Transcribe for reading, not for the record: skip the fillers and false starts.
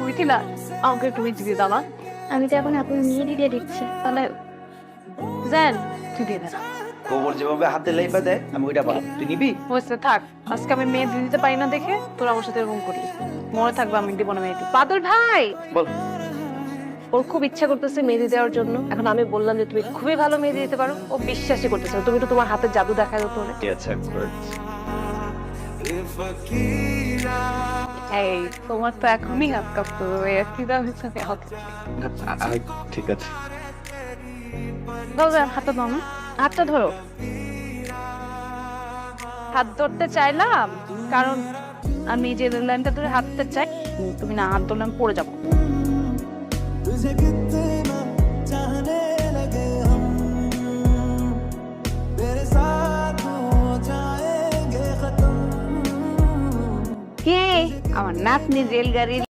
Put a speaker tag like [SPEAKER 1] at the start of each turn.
[SPEAKER 1] মিথিলা, আমাকে একটু মিষ্টি দিয়ে দাও না।
[SPEAKER 2] আমি তো এখন আপনার মেয়ে দিয়ে দিচ্ছি।
[SPEAKER 1] তাহলে জান তুই দিয়ে দে না।
[SPEAKER 3] গোবর যেভাবে হাতে লাইপা দেয় আমি ওইটা পারবো, তুই নিবি?
[SPEAKER 1] হয়েছে থাক, আজকে আমি মেয়ে দিয়ে দিতে পারি না দেখে তোর আমার সাথে এরকম করলি। মনে থাকবে আমি দিব না মেয়েটি। বাদল ভাই,
[SPEAKER 3] বল।
[SPEAKER 1] ওর খুব ইচ্ছা করতেছে মেহেদি দেওয়ার জন্য। এখন আমি বললাম যে তুমি খুবই ভালো মেহেদি দিতে পারো, ও বিশ্বাসই করতেছে না। তুমি তো তোমার হাতের জাদু দেখায় তো ওরে।
[SPEAKER 3] আচ্ছা
[SPEAKER 1] এই তোমার তো এখনই হাত কাঁপতো, কি দাবি
[SPEAKER 3] ঠিক আছে।
[SPEAKER 1] হাতটা দাও না, হাতটা ধরো। হাত ধরতে চাইলাম কারণ আমি যে লাইনটা ধরে হাতটা চাই, তুমি না হাত ধরলে আমি পড়ে যাবো। কে আমার নাতনি রেলগাড়ি